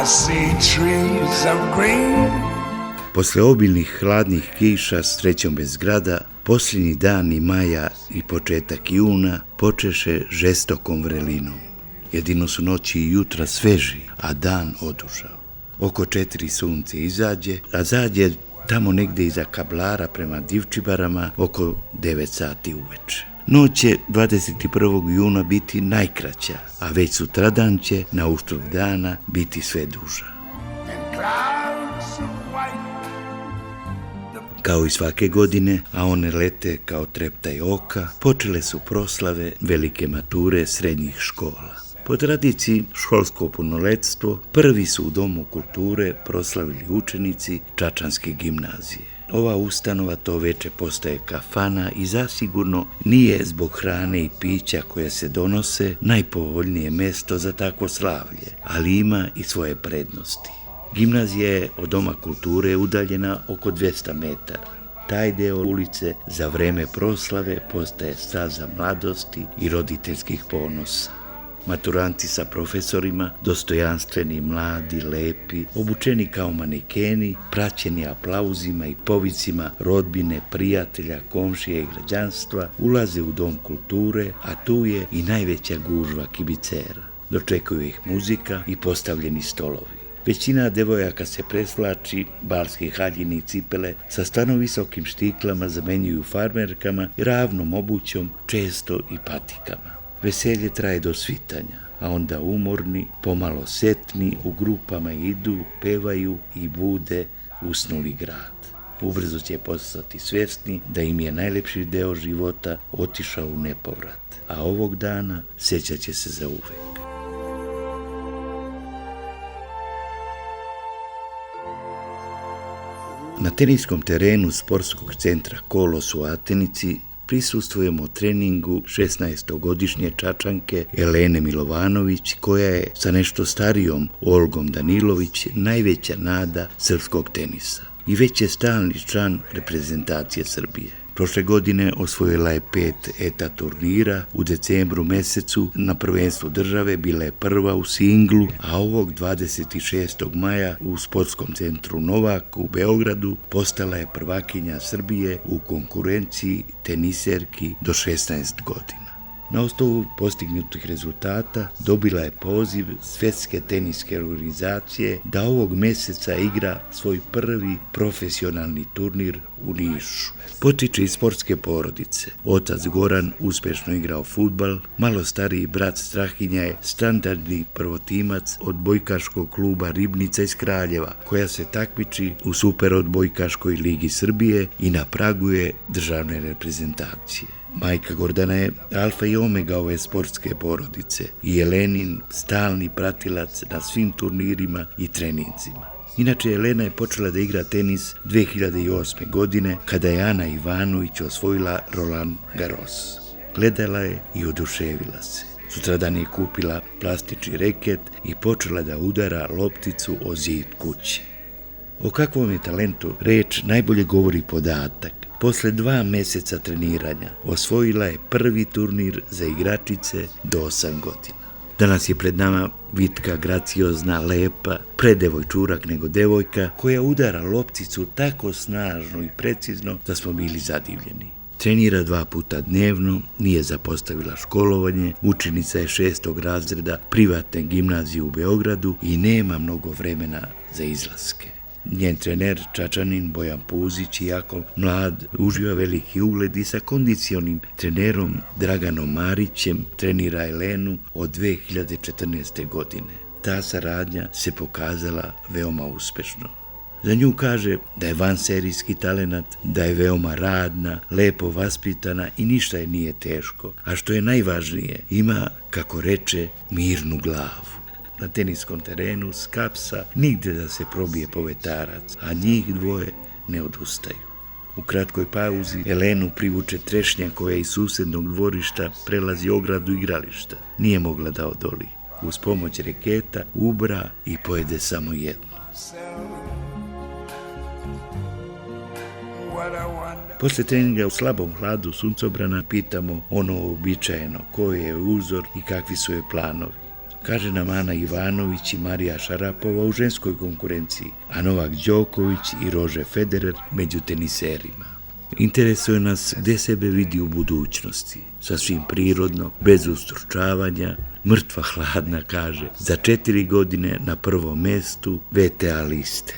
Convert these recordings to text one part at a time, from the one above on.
I see trees of green. Posle obilnih hladnih kiša s srećom bez grada, posljednji dani maja i početak juna počeše žestokom vrelinom. Jedino su noći i jutra sveži, a dan odužao. Oko 4 sunce izađe, a zađe tamo negde iza Kablara prema Divčibarama oko 9 sati uveče. Noć će 21. juna biti najkraća, a već sutradan će na uštrb dana biti sve duža. Kao i svake godine, a one lete kao treptaj oka, počele su proslave velike mature srednjih škola. Po tradiciji školsko punoletstvo prvi su u Domu kulture proslavili učenici Čačanske gimnazije. Ova ustanova to veče postaje kafana i zasigurno nije zbog hrane i pića koje se donose najpovoljnije mesto za takvo slavlje, ali ima i svoje prednosti. Gimnazija je od Doma kulture udaljena oko 200 metara. Taj deo ulice za vreme proslave postaje staza mladosti i roditeljskih ponosa. Maturanti sa profesorima, dostojanstveni, mladi, lepi, obučeni kao manekeni, praćeni aplauzima i povicima rodbine, prijatelja, komšije i građanstva, ulaze u Dom kulture, a tu je i najveća gužva kibicera. Dočekuju ih muzika i postavljeni stolovi. Većina devojaka se presvlači, barske haljine i cipele sa stvarno visokim štiklama zamenjuju farmerkama i ravnom obućom, često i patikama. Veselje traje do svitanja, a onda umorni, pomalo setni, u grupama idu, pevaju i bude usnuli grad. Ubrzo će postati svjesni da im je najlepši deo života otišao u nepovrat, a ovog dana sjećat će se zauvek. Na teniskom terenu sportskog centra Kolos u Atenici prisustvujemo treningu 16-godišnje Čačanke Elene Milovanović, koja je sa nešto starijom Olgom Danilović najveća nada srpskog tenisa i već je stalni član reprezentacije Srbije. Prošle godine osvojila je 5 eta turnira, u decembru mesecu na prvenstvu države bila je prva u singlu, a ovog 26. maja u sportskom centru Novak u Beogradu postala je prvakinja Srbije u konkurenciji teniserki do 16 godina. Na osnovu postignutih rezultata dobila je poziv Svjetske teniske organizacije da ovog meseca igra svoj prvi profesionalni turnir u Nišu. Potiče iz sportske porodice. Otac Goran uspješno igrao fudbal, malo stariji brat Strahinja je standardni prvotimac odbojkaškog kluba Ribnica iz Kraljeva, koja se takmiči u superodbojkaškoj ligi Srbije i na pragu je državne reprezentacije. Majka Gordana je alfa i omega ove sportske porodice i Elenin stalni pratilac na svim turnirima i treninzima. Inače, Elena je počela da igra tenis 2008. godine kada je Ana Ivanović osvojila Roland Garros. Gledala je i oduševila se. Sutradan je kupila plastični reket i počela da udara lopticu o zid kuće. O kakvom je talentu reč najbolje govori podatak. Posle 2 meseca treniranja osvojila je prvi turnir za igračice do 8 godina. Danas je pred nama vitka, graciozna, lepa, pre devojčurak nego devojka, koja udara lopticu tako snažno i precizno da smo bili zadivljeni. Trenira 2 puta dnevno, nije zapostavila školovanje, učenica je 6. razreda privatne gimnazije u Beogradu i nema mnogo vremena za izlaske. Njen trener, Čačanin Bojan Puzić, iako mlad, uživa veliki ugled i sa kondicionim trenerom Draganom Marićem trenira Elenu od 2014. godine. Ta saradnja se pokazala veoma uspešno. Za nju kaže da je vanserijski talenat, da je veoma radna, lepo vaspitana i ništa je nije teško, a što je najvažnije, ima, kako reče, mirnu glavu. Na teniskom terenu skapsa nigde da se probije povetarac, a njih dvoje ne odustaju. U kratkoj pauzi Elenu privuče trešnja koja iz susednog dvorišta prelazi ogradu igrališta. Nije mogla da odoli. Uz pomoć reketa ubra i pojede samo jednu. Posle treninga u slabom hladu suncobrana pitamo ono uobičajeno koji je uzor i kakvi su je planovi. kaže nam Ana Ivanović i Marija Šarapova u ženskoj konkurenciji, a Novak Đoković i Roger Federer među teniserima. Interesuje nas gde sebe vidi u budućnosti, sasvim prirodno, bez ustručavanja, mrtva hladna, kaže, za 4 godine na prvom mestu VTA liste.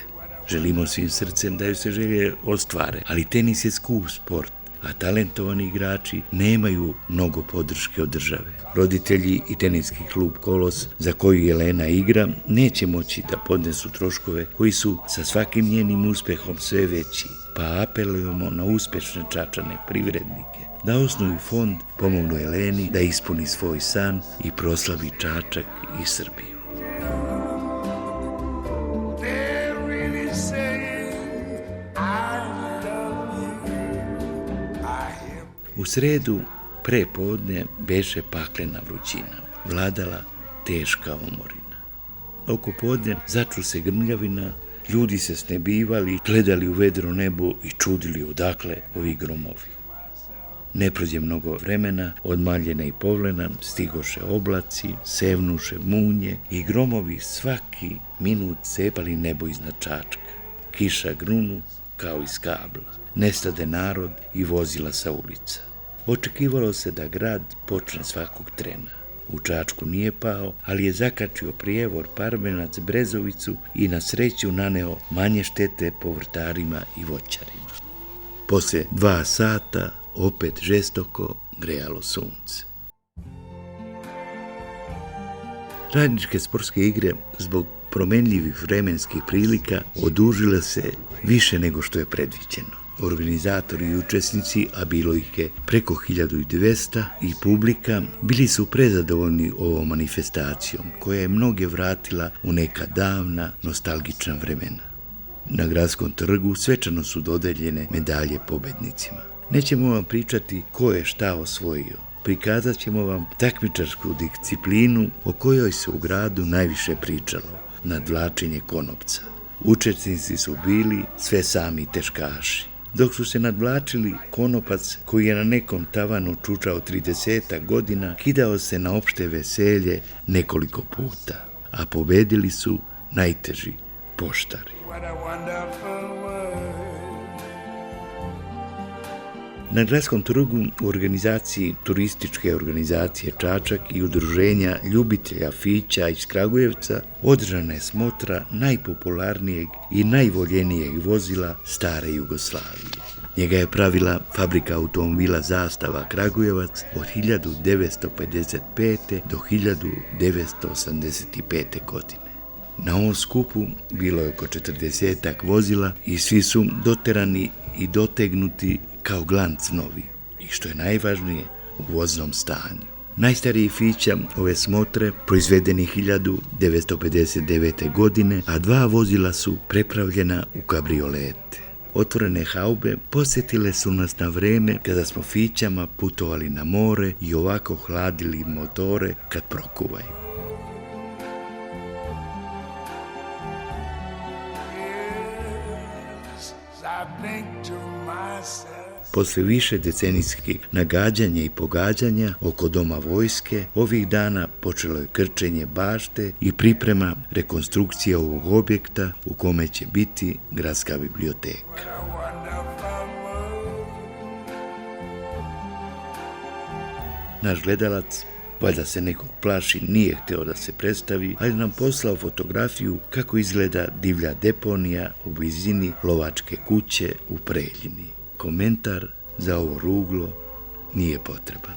Želimo svim srcem da joj se želje ostvare, ali tenis je skup sport, a talentovani igrači nemaju mnogo podrške od države. Roditelji i teniski klub Kolos, za koju Jelena igra, neće moći da podnesu troškove koji su sa svakim njenim uspehom sve veći, pa apelujemo na uspešne Čačane privrednike da osnuju fond, pomognu Jeleni da ispuni svoj san i proslavi Čačak i Srbiju. U sredu pre podne beše paklena vrućina, vladala teška umorina. Oko podne začu se grmljavina, ljudi se snebivali, gledali u vedro nebo i čudili odakle ovi gromovi. Ne prođe mnogo vremena, od Maljena i Povlena stigoše oblaci, sevnuše munje i gromovi svaki minut cepali nebo iznad Čačka. Kiša grunu kao iz kabla, nestade narod i vozila sa ulica. Očekivalo se da grad počne svakog trena. U Čačku nije pao, ali je zakačio prijevor Parmenac Brezovicu i na sreću naneo manje štete povrtarima i voćarima. Posle 2 sata opet žestoko grejalo sunce. Radničke sportske igre zbog promenljivih vremenskih prilika odužile se više nego što je predviđeno. Organizatori i učesnici, a bilo ih je preko 1200 i publika, bili su prezadovoljni ovom manifestacijom koja je mnoge vratila u neka davna, nostalgična vremena. Na gradskom trgu svečano su dodeljene medalje pobednicima. Nećemo vam pričati ko je šta osvojio. Prikazat ćemo vam takmičarsku disciplinu o kojoj se u gradu najviše pričalo, nadvlačenje konopca. Učesnici su bili sve sami teškaši. Dok su se nadvlačili, konopac koji je na nekom tavanu čučao 30 godina, kidao se na opšte veselje nekoliko puta, a pobedili su najteži poštari. Na gradskom trgu u organizaciji turističke organizacije Čačak i udruženja ljubitelja fića iz Kragujevca održana je smotra najpopularnijeg i najvoljenijeg vozila stare Jugoslavije. Njega je pravila fabrika automobila Zastava Kragujevac od 1955. do 1985. godine. Na ovom skupu bilo je oko 40 vozila i svi su doterani i dotegnuti kao glanc novi i što je najvažnije u voznom stanju. Najstariji fića ove smotre proizvedeni 1959. godine, a 2 vozila su prepravljena u kabriolete. Otvorene haube posjetile su nas na vreme kada smo fićama putovali na more i ovako hladili motore kad prokuvaju. Posle više decenijskih nagađanja i pogađanja oko doma vojske, ovih dana počelo je krčenje bašte i priprema rekonstrukcije ovog objekta u kome će biti gradska biblioteka. Naš gledalac, valjda se nekog plaši, nije hteo da se predstavi, ali nam poslao fotografiju kako izgleda divlja deponija u blizini lovačke kuće u Preljini. Komentar za ovo ruglo nije potreban.